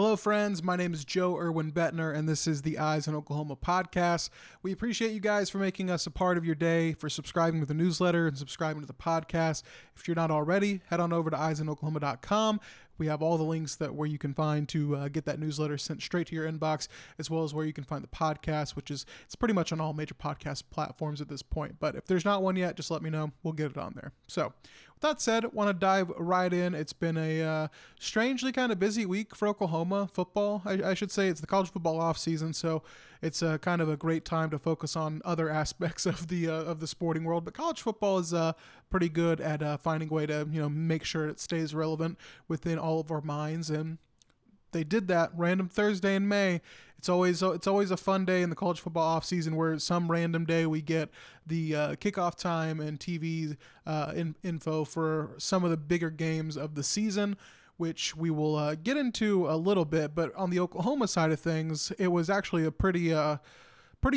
Hello, friends. My name is Joe Irwin Bettner, and this is the Eyes on Oklahoma podcast. We appreciate you guys for making us a part of your day, for subscribing to the newsletter and subscribing to the podcast. If you're not already, head on over to eyesonoklahoma.com. We have all the links where you can find to get that newsletter sent straight to your inbox, as well as where you can find the podcast, it's pretty much on all major podcast platforms at this point. But if there's not one yet, just let me know. We'll get it on there. So with that said, I want to dive right in. It's been a strangely kind of busy week for Oklahoma football. I should say it's the college football off season, so it's kind of a great time to focus on other aspects of the sporting world. But college football is pretty good at finding a way to make sure it stays relevant within all of our minds, and they did that. Random Thursday in May. It's always a fun day in the college football offseason where some random day we get the kickoff time and TV info for some of the bigger games of the season, which we will get into a little bit. But on the Oklahoma side of things, it was actually a pretty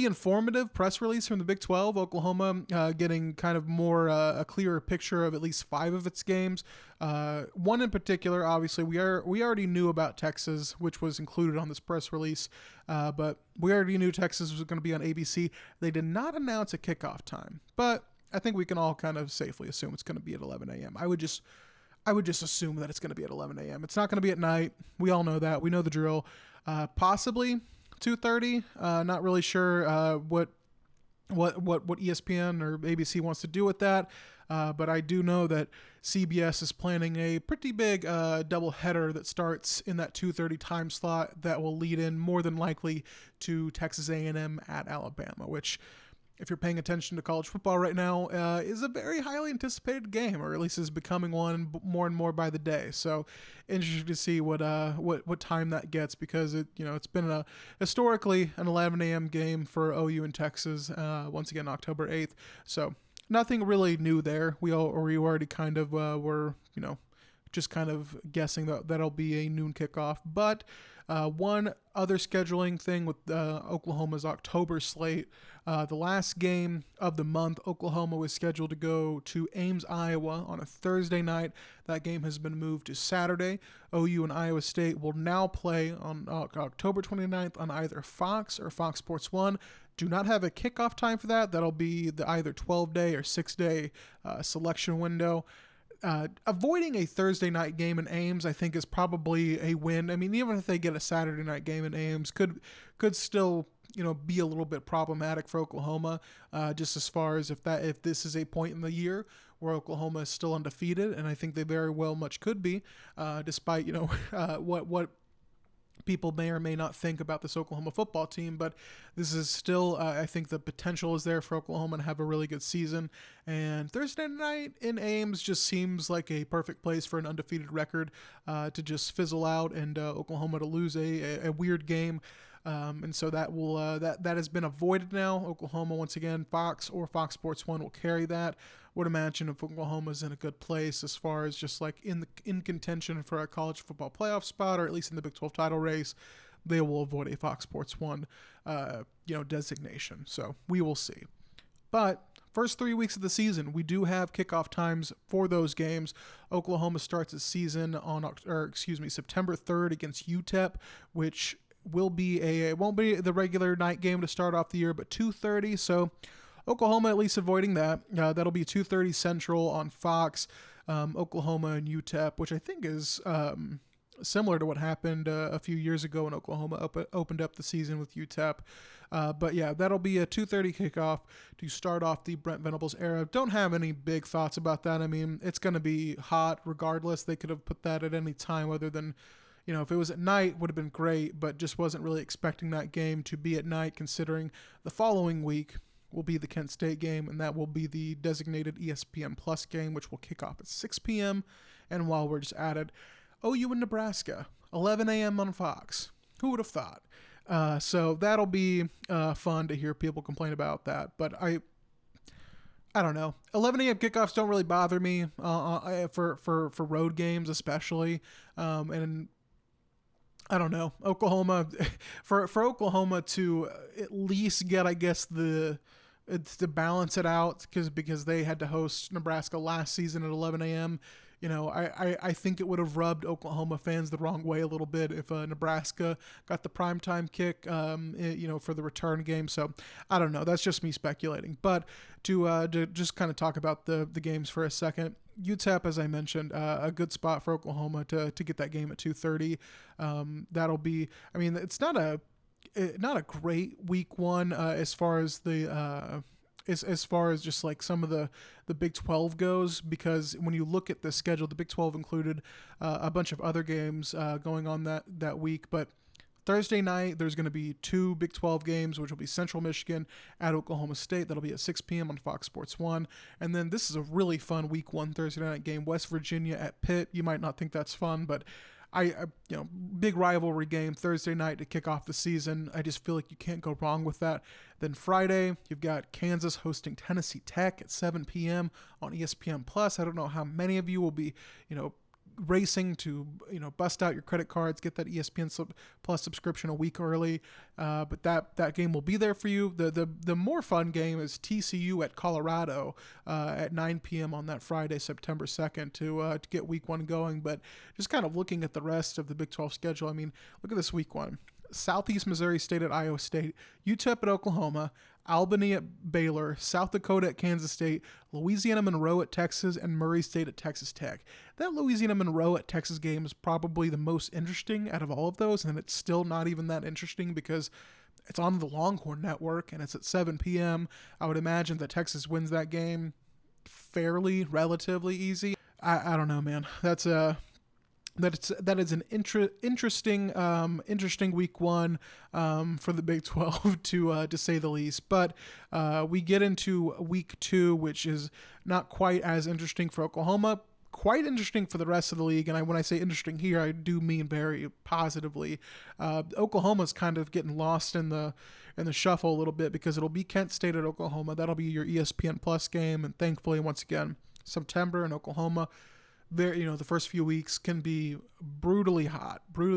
informative press release from the Big 12. Oklahoma getting kind of more a clearer picture of at least 5 of its games. One in particular, obviously, we already knew about Texas, which was included on this press release, but we already knew Texas was going to be on ABC. They did not announce a kickoff time, but I think we can all kind of safely assume it's going to be at 11 a.m. I would just assume that it's going to be at 11 a.m. It's not going to be at night. We all know that. We know the drill. Possibly 2:30. Not really sure what ESPN or ABC wants to do with that. But I do know that CBS is planning a pretty big doubleheader that starts in that 2:30 time slot that will lead in more than likely to Texas A&M at Alabama, which, if you're paying attention to college football right now, is a very highly anticipated game, or at least is becoming one more and more by the day. So interested to see what time that gets, because it's been historically an 11 a.m. game for OU and Texas. Once again, October 8th. So nothing really new there. We already kind of were just kind of guessing that that'll be a noon kickoff. But one other scheduling thing with Oklahoma's October slate, the last game of the month, Oklahoma was scheduled to go to Ames, Iowa on a Thursday night. That game has been moved to Saturday. OU and Iowa State will now play on October 29th on either Fox or Fox Sports 1. Do not have a kickoff time for that. That'll be the either 12-day or 6-day selection window. Avoiding a Thursday night game in Ames, I think, is probably a win. I mean, even if they get a Saturday night game in Ames, could still be a little bit problematic for Oklahoma, just as far as if this is a point in the year where Oklahoma is still undefeated, and I think they very well much could be, despite what people may or may not think about this Oklahoma football team. But this is still, I think the potential is there for Oklahoma to have a really good season. And Thursday night in Ames just seems like a perfect place for an undefeated record to just fizzle out and Oklahoma to lose a weird game. And so that will that has been avoided now. Oklahoma, once again, Fox or Fox Sports 1 will carry that. Would imagine if Oklahoma's in a good place as far as just like in contention for a college football playoff spot, or at least in the Big 12 title race, they will avoid a Fox Sports 1 designation. So we will see. But first 3 weeks of the season, we do have kickoff times for those games. Oklahoma starts its season on September 3rd against UTEP, which will be it won't be the regular night game to start off the year, but 2:30. So Oklahoma at least avoiding that. That'll be 2:30 Central on Fox. Oklahoma and UTEP, which I think is similar to what happened a few years ago when Oklahoma opened up the season with UTEP. But yeah, that'll be a 2:30 kickoff to start off the Brent Venables era. Don't have any big thoughts about that. I mean, it's going to be hot regardless. They could have put that at any time other than, if it was at night, would have been great, but just wasn't really expecting that game to be at night, considering the following week will be the Kent State game, and that will be the designated ESPN Plus game, which will kick off at 6 p.m. And while we're just at it, OU and Nebraska, 11 a.m. on Fox. Who would have thought? So that'll be fun to hear people complain about that. But I don't know. 11 a.m. kickoffs don't really bother me for road games, especially. And I don't know. Oklahoma, for Oklahoma to at least get, I guess, to balance it out, because they had to host Nebraska last season at 11 a.m. I think it would have rubbed Oklahoma fans the wrong way a little bit if Nebraska got the primetime kick, for the return game. So I don't know. That's just me speculating. But to just kind of talk about the games for a second, UTEP, as I mentioned, a good spot for Oklahoma to get that game at 2:30. That'll be. I mean, it's not a great week one as far as the as far as just like some of the Big 12 goes, because when you look at the schedule, the Big 12 included a bunch of other games going on that week. But Thursday night, there's going to be 2 Big 12 games, which will be Central Michigan at Oklahoma State. That'll be at 6 p.m. on Fox Sports 1. And then this is a really fun week 1 Thursday night game, West Virginia at Pitt. You might not think that's fun, but big rivalry game Thursday night to kick off the season. I just feel like you can't go wrong with that. Then Friday, you've got Kansas hosting Tennessee Tech at 7 p.m. on ESPN Plus. I don't know how many of you will be, racing to bust out your credit cards, get that ESPN Plus subscription a week early, but that game will be there for you. The more fun game is TCU at Colorado at 9 p.m. on that Friday, September 2nd, to get week 1 going. But just kind of looking at the rest of the Big 12 schedule, I mean, look at this week 1. Southeast Missouri State at Iowa State, UTEP at Oklahoma, Albany at Baylor, South Dakota at Kansas State, Louisiana Monroe at Texas, and Murray State at Texas Tech. That Louisiana Monroe at Texas game is probably the most interesting out of all of those, and it's still not even that interesting because it's on the Longhorn Network, and it's at 7 p.m. I would imagine that Texas wins that game relatively easy. I don't know, man. That is an interesting week 1 for the Big 12 to say the least. But we get into week 2, which is not quite as interesting for Oklahoma. Quite interesting for the rest of the league, and when I say interesting here, I do mean very positively. Oklahoma's kind of getting lost in the shuffle a little bit because it'll be Kent State at Oklahoma. That'll be your ESPN Plus game, and thankfully, once again, September in Oklahoma. The first few weeks can be brutally hot. I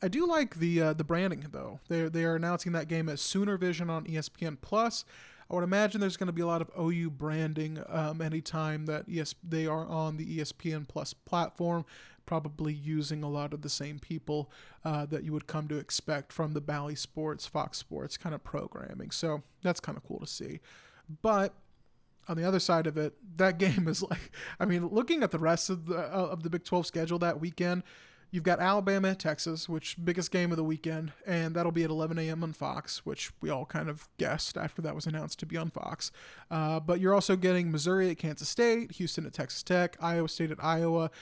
do like the branding though. They are announcing that game as Sooner Vision on ESPN Plus. I would imagine there's going to be a lot of OU branding anytime that they are on the ESPN Plus platform, probably using a lot of the same people that you would come to expect from the Bally Sports, Fox Sports kind of programming. So that's kind of cool to see. But on the other side of it, that game is looking at the rest of the Big 12 schedule that weekend, you've got Alabama at Texas, which biggest game of the weekend, and that'll be at 11 a.m. on Fox, which we all kind of guessed after that was announced to be on Fox. But you're also getting Missouri at Kansas State, Houston at Texas Tech, Iowa State at Iowa,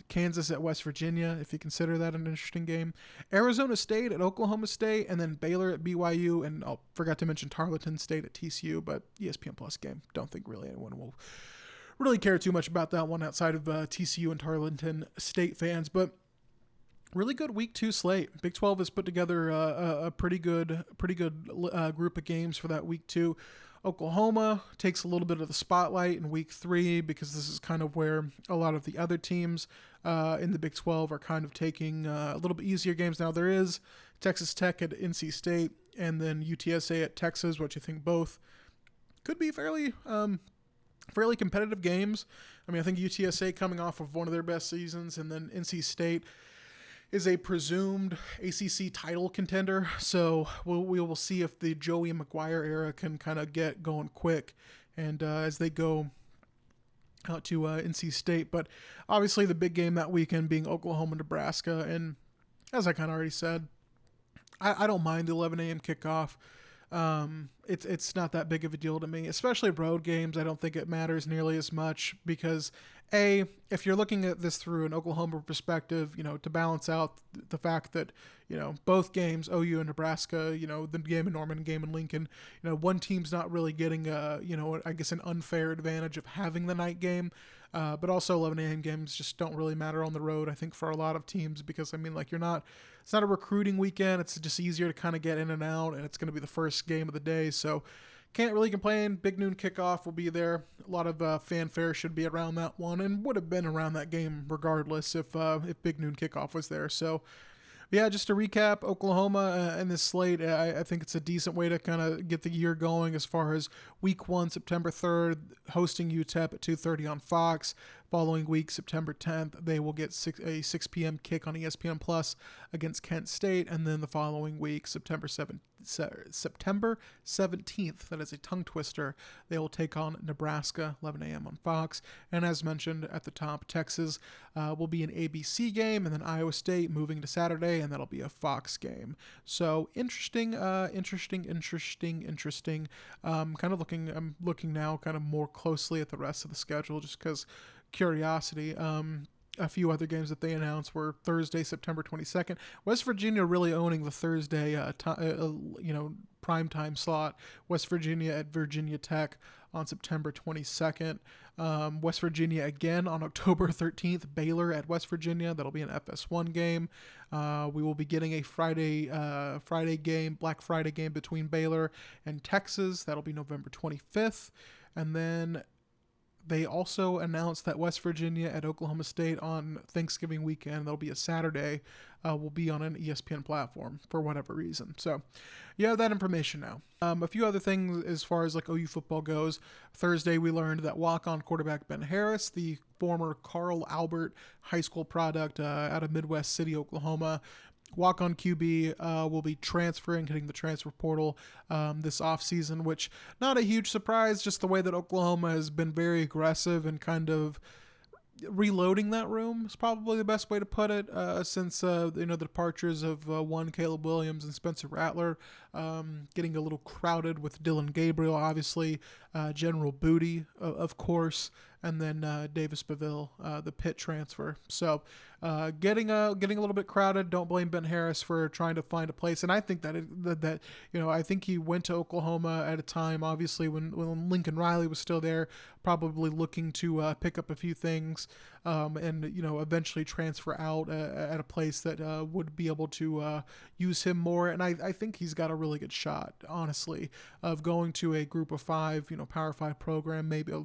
Kansas at West Virginia, if you consider that an interesting game, Arizona State at Oklahoma State, and then Baylor at BYU, and I forgot to mention Tarleton State at TCU, but ESPN Plus game. Don't think really anyone will really care too much about that one outside of TCU and Tarleton State fans, but really good week 2 slate. Big 12 has put together a pretty good group of games for that week 2. Oklahoma takes a little bit of the spotlight in week 3 because this is kind of where a lot of the other teams in the Big 12 are kind of taking a little bit easier games. Now there is Texas Tech at NC State and then UTSA at Texas, which I think both could be fairly competitive games. I mean, I think UTSA coming off of one of their best seasons, and then NC State is a presumed ACC title contender, so we will see if the Joey McGuire era can kind of get going quick, and as they go out to NC State. But obviously the big game that weekend being Oklahoma-Nebraska, and as I kind of already said, I don't mind the 11 a.m. kickoff. It's not that big of a deal to me, especially road games. I don't think it matters nearly as much because if you're looking at this through an Oklahoma perspective, to balance out the fact that, both games, OU and Nebraska, the game in Norman and game in Lincoln, one team's not really getting I guess an unfair advantage of having the night game. But also 11 a.m. games just don't really matter on the road, I think, for a lot of teams because, it's not a recruiting weekend. It's just easier to kind of get in and out, and it's going to be the first game of the day. So can't really complain. Big noon kickoff will be there. A lot of fanfare should be around that one and would have been around that game regardless if big noon kickoff was there. So, Yeah, just to recap, Oklahoma and this slate, I think it's a decent way to kind of get the year going as far as week 1, September 3rd, hosting UTEP at 2:30 on Fox. Following week, September 10th, they will get a 6 p.m. kick on ESPN Plus against Kent State. And then the following week, September 17th, that is a tongue twister, they will take on Nebraska, 11 a.m. on Fox. And as mentioned at the top, Texas will be an ABC game, and then Iowa State moving to Saturday, and that'll be a Fox game. So interesting. I'm looking now kind of more closely at the rest of the schedule just because curiosity. A few other games that they announced were Thursday, September 22nd. West Virginia really owning the Thursday, primetime slot. West Virginia at Virginia Tech on September 22nd. West Virginia again on October 13th. Baylor at West Virginia. That'll be an FS1 game. We will be getting a Friday game, Black Friday game between Baylor and Texas. That'll be November 25th. And then they also announced that West Virginia at Oklahoma State on Thanksgiving weekend, that'll be a Saturday, will be on an ESPN platform for whatever reason. So you have that information now. A few other things as far as like OU football goes. Thursday, we learned that walk-on quarterback Ben Harris, the former Carl Albert High School product out of Midwest City, Oklahoma, walk-on QB will be transferring, hitting the transfer portal this offseason, which not a huge surprise, just the way that Oklahoma has been very aggressive and kind of reloading that room is probably the best way to put it since the departures of one Caleb Williams and Spencer Rattler, getting a little crowded with Dylan Gabriel, obviously, General Booty, of course, and then Davis Beville, the Pitt transfer. So getting a little bit crowded. Don't blame Ben Harris for trying to find a place. And I think I think he went to Oklahoma at a time, obviously, when Lincoln Riley was still there, probably looking to pick up a few things and eventually transfer out at a place that would be able to use him more. And I think he's got a really good shot, honestly, of going to a Group of 5, Power 5 program, maybe a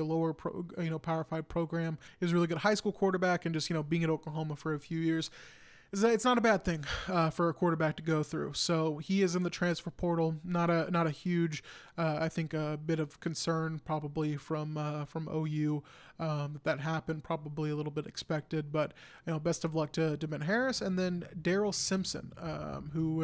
lower Power 5 program. He was a really good high school quarterback, and just being at Oklahoma for a few years, it's not a bad thing for a quarterback to go through. So he is in the transfer portal. Not a huge, I think, a bit of concern probably from OU that happened. Probably a little bit expected, but best of luck to Ben Harris. And then Daryl Simpson, who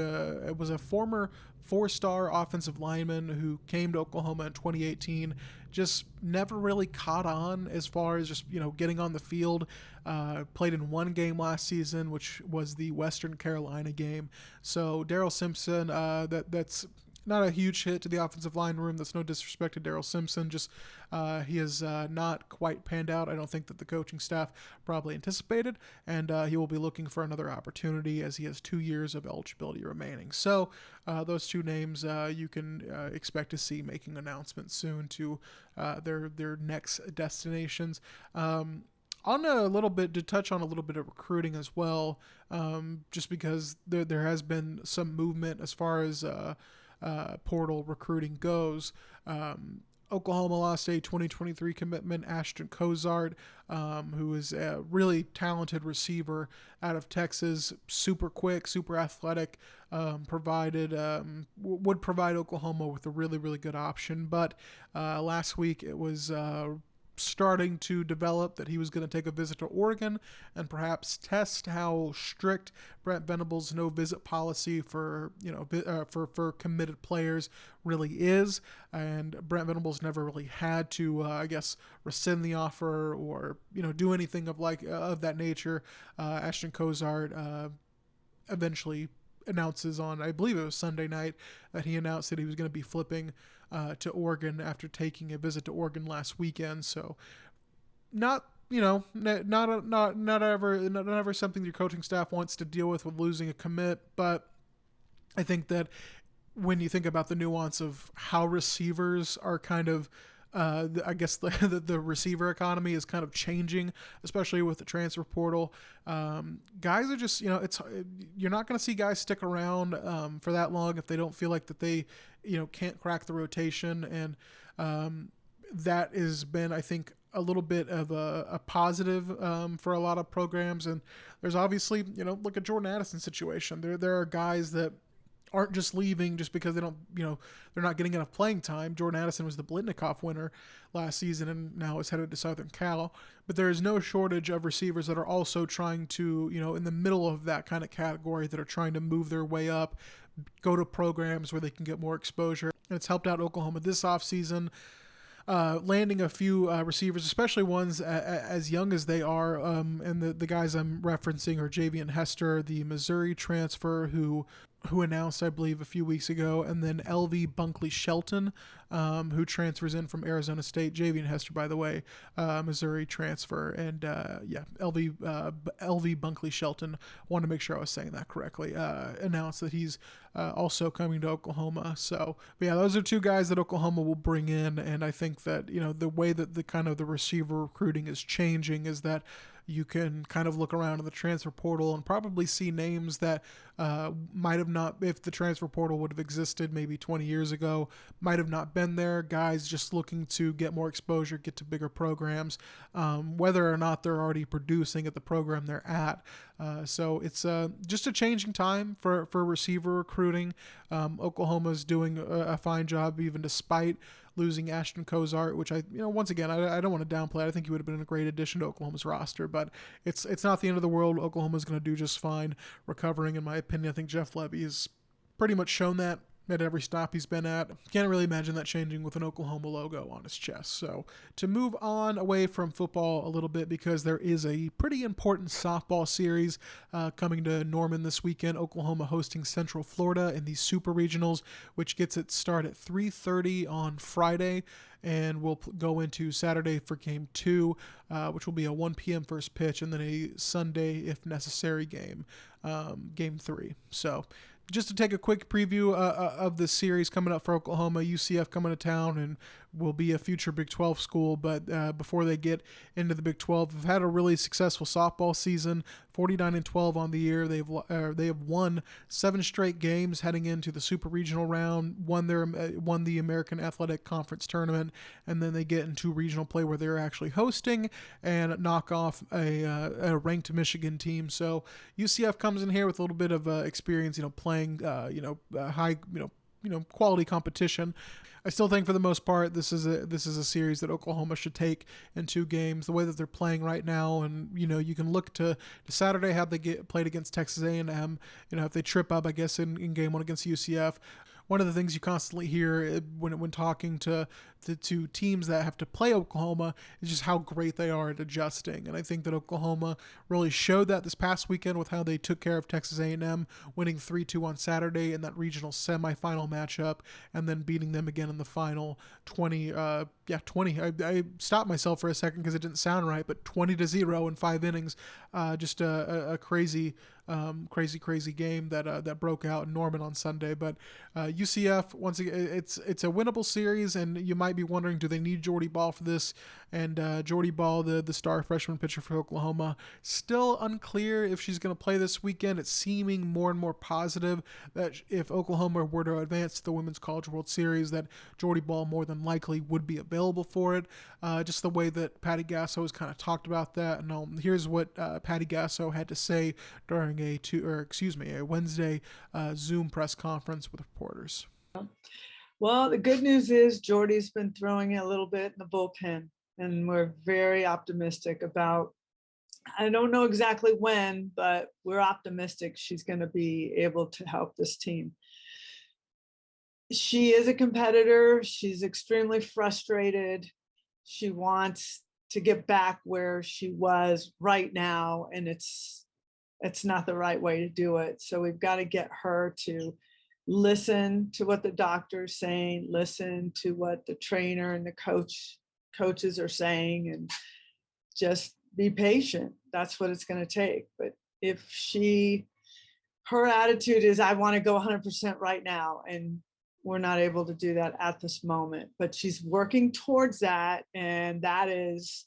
was a former 4-star offensive lineman who came to Oklahoma in 2018. Just never really caught on as far as just getting on the field. Played in one game last season, which was the Western Carolina game. So Daryl Simpson, that's not a huge hit to the offensive line room. That's no disrespect to Daryl Simpson. Just he has not quite panned out. I don't think that the coaching staff probably anticipated, and he will be looking for another opportunity as he has 2 years of eligibility remaining. So those two names you can expect to see making announcements soon to their next destinations. On a little bit to touch on a little bit of recruiting as well, just because there has been some movement as far as portal recruiting goes. Oklahoma lost a 2023 commitment, Ashton Cozart, who is a really talented receiver out of Texas, super quick, super athletic, would provide Oklahoma with a really, really good option. But last week it was starting to develop that he was going to take a visit to Oregon and perhaps test how strict Brent Venables' no-visit policy for committed players really is. And Brent Venables never really had to, rescind the offer or do anything of that nature. Ashton Cozart eventually announces on, I believe it was Sunday night, that he announced that he was going to be flipping to Oregon after taking a visit to Oregon last weekend. So not ever something your coaching staff wants to deal with losing a commit, but I think that when you think about the nuance of how receivers are kind of the receiver economy is kind of changing, especially with the transfer portal. Guys are just, you're not going to see guys stick around for that long if they don't feel like that they, can't crack the rotation. And that has been, I think, a little bit of a positive for a lot of programs. And there's obviously, look at Jordan Addison's situation. There are guys that aren't just leaving just because they don't, they're not getting enough playing time. Jordan Addison was the Blitnikoff winner last season and now is headed to Southern Cal. But there is no shortage of receivers that are also trying to, in the middle of that kind of category, that are trying to move their way up, go to programs where they can get more exposure. And it's helped out Oklahoma this offseason. Landing a few receivers, especially ones as young as they are. And the guys I'm referencing are Javian Hester, the Missouri transfer who announced, I believe, a few weeks ago, and then LV Bunkley Shelton, who transfers in from Arizona State. Javian Hester, by the way, Missouri transfer, and LV Bunkley Shelton. Want to make sure I was saying that correctly. Announced that he's also coming to Oklahoma. So, but yeah, those are two guys that Oklahoma will bring in, and I think that the way that the kind of the receiver recruiting is changing is that you can kind of look around in the transfer portal and probably see names that might have not, if the transfer portal would have existed maybe 20 years ago, might have not been there. Guys just looking to get more exposure, get to bigger programs, whether or not they're already producing at the program they're at. So it's just a changing time for receiver recruiting. Oklahoma's doing a fine job even despite losing Ashton Cozart, which once again, I don't want to downplay it. I think he would have been a great addition to Oklahoma's roster, but it's not the end of the world. Oklahoma's going to do just fine recovering, in my opinion. I think Jeff Lebby has pretty much shown that at every stop he's been at. Can't really imagine that changing with an Oklahoma logo on his chest. So to move on away from football a little bit, because there is a pretty important softball series coming to Norman this weekend. Oklahoma hosting Central Florida in the Super Regionals, which gets its start at 3:30 on Friday. And we'll go into Saturday for Game 2, which will be a 1 p.m. first pitch, and then a Sunday, if necessary, Game 3. So just to take a quick preview of this series coming up for Oklahoma, UCF coming to town and will be a future Big 12 school. But before they get into the Big 12, they've had a really successful softball season, 49-12 on the year. They have won 7 straight games heading into the Super Regional round, won the American Athletic Conference tournament, and then they get into regional play where they're actually hosting and knock off a ranked Michigan team. So UCF comes in here with a little bit of experience, playing high quality competition. I still think for the most part this is a series that Oklahoma should take in 2 games. The way that they're playing right now, and you can look to Saturday how they get played against Texas A&M. If they trip up, I guess in game 1 against UCF. One of the things you constantly hear when talking to teams that have to play Oklahoma is just how great they are at adjusting. And I think that Oklahoma really showed that this past weekend with how they took care of Texas A&M, winning 3-2 on Saturday in that regional semifinal matchup, and then beating them again in the final 20. I stopped myself for a second because it didn't sound right, but 20-0 in 5 innings. Just a crazy game that broke out in Norman on Sunday. But UCF, once again, it's a winnable series, and you might be wondering, do they need Jordy Ball for this? And Jordy Ball, the star freshman pitcher for Oklahoma, still unclear if she's going to play this weekend. It's seeming more and more positive that if Oklahoma were to advance to the Women's College World Series, that Jordy Ball more than likely would be available for it. Just the way that Patty Gasso has kind of talked about that. And here's what Patty Gasso had to say during a Wednesday Zoom press conference with reporters. Well, the good news is Jordy's been throwing a little bit in the bullpen, and we're very optimistic about, I don't know exactly when, but we're optimistic she's going to be able to help this team. She is a competitor. She's extremely frustrated. She wants to get back where she was right now, and it's not the right way to do it. So we've got to get her to listen to what the doctor's saying, listen to what the trainer and the coaches are saying, and just be patient. That's what it's going to take. But if her attitude is, I want to go 100% right now, and we're not able to do that at this moment, but she's working towards that. And that is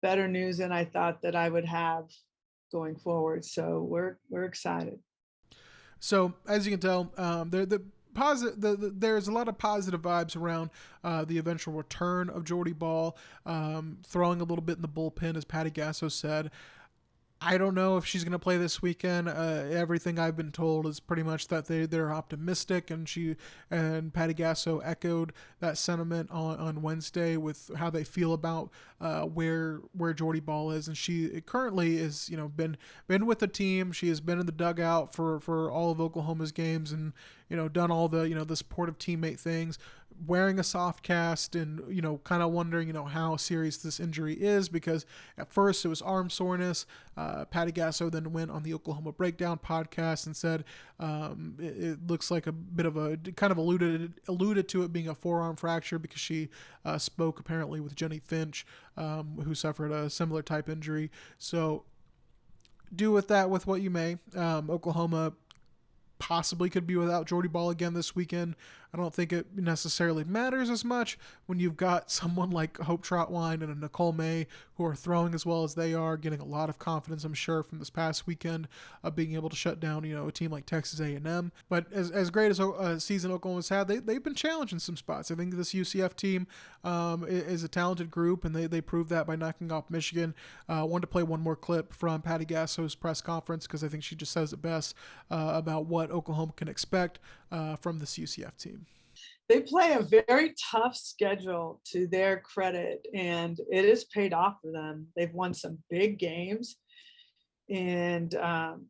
better news than I thought that I would have going forward. So we're excited. So as you can tell, there's a lot of positive vibes around the eventual return of Jordy Ball, throwing a little bit in the bullpen, as Patty Gasso said. I don't know if she's going to play this weekend. Everything I've been told is pretty much that they're optimistic, and Patty Gasso echoed that sentiment on Wednesday with how they feel about where Jordy Ball is, and she currently is been with the team. She has been in the dugout for all of Oklahoma's games, and done all the the supportive teammate things, wearing a soft cast, and kind of wondering how serious this injury is, because at first it was arm soreness. Patty Gasso then went on the Oklahoma Breakdown podcast and said it looks like a bit of a kind of alluded to it being a forearm fracture, because she spoke apparently with Jenny Finch, who suffered a similar type injury. So do with that with what you may. Oklahoma possibly could be without Jordy Ball again this weekend. I don't think it necessarily matters as much when you've got someone like Hope Trotwine and a Nicole May who are throwing as well as they are, getting a lot of confidence, I'm sure, from this past weekend of being able to shut down, a team like Texas A&M. But as great as a season Oklahoma's had, they've been challenged in some spots. I think this UCF team is a talented group, and they proved that by knocking off Michigan. I wanted to play one more clip from Patty Gasso's press conference, because I think she just says it best about what Oklahoma can expect from this UCF team. They play a very tough schedule, to their credit, and it has paid off for them. They've won some big games, and I'm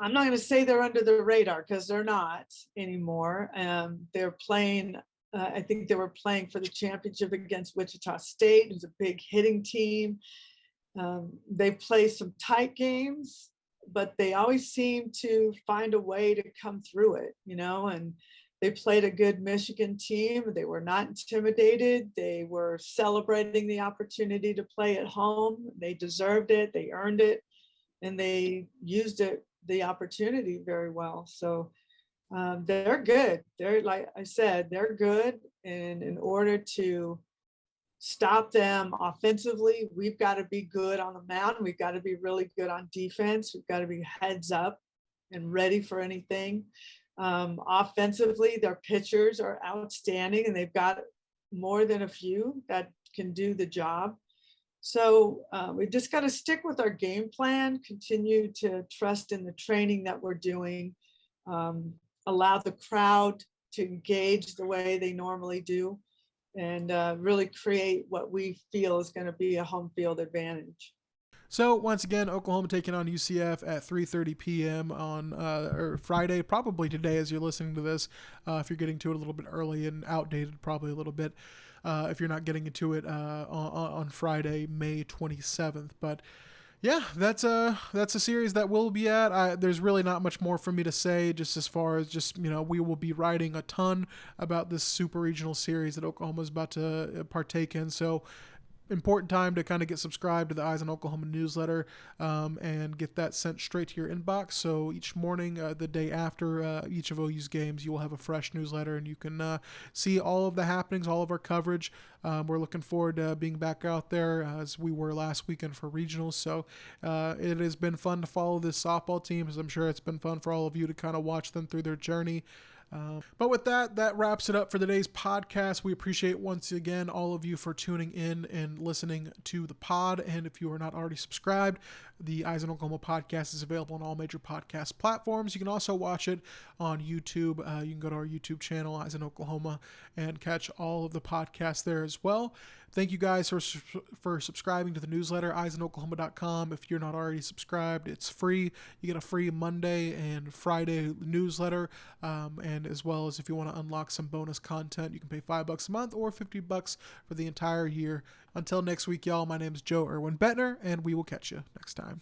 not going to say they're under the radar, because they're not anymore. They're playing, I think they were playing for the championship against Wichita State, who's a big hitting team. They play some tight games, but they always seem to find a way to come through it, and they played a good Michigan team. They were not intimidated. They were celebrating the opportunity to play at home. They deserved it. They earned it, and they used the opportunity very well. So they're good. They're, like I said, they're good. And in order to stop them offensively, we've got to be good on the mound. We've got to be really good on defense. We've got to be heads up and ready for anything. Offensively, their pitchers are outstanding, and they've got more than a few that can do the job. So we've just got to stick with our game plan, continue to trust in the training that we're doing, allow the crowd to engage the way they normally do, and really create what we feel is going to be a home field advantage. So once again, Oklahoma taking on UCF at 3:30 p.m. on or Friday, probably today as you're listening to this. If you're getting to it a little bit early and outdated, probably a little bit. If you're not getting into it on Friday, May 27th. But yeah, that's a series that we'll be at. There's really not much more for me to say, just as far as we will be writing a ton about this super regional series that Oklahoma is about to partake in. So important time to kind of get subscribed to the Eyes on Oklahoma newsletter and get that sent straight to your inbox. So each morning, the day after each of OU's games, you will have a fresh newsletter, and you can see all of the happenings, all of our coverage. We're looking forward to being back out there as we were last weekend for regionals. So it has been fun to follow this softball team, as I'm sure it's been fun for all of you to kind of watch them through their journey. But with that wraps it up for today's podcast. We appreciate once again all of you for tuning in and listening to the pod. And if you are not already subscribed, the Eyes on Oklahoma podcast is available on all major podcast platforms. You can also watch it on YouTube. You can go to our YouTube channel, Eyes on Oklahoma, and catch all of the podcasts there as well. Thank you guys for subscribing to the newsletter, eyesonoklahoma.com. If you're not already subscribed, it's free. You get a free Monday and Friday newsletter. And as well as if you want to unlock some bonus content, you can pay $5 a month or $50 for the entire year. Until next week, y'all, my name is Joe Irwin Bettner, and we will catch you next time.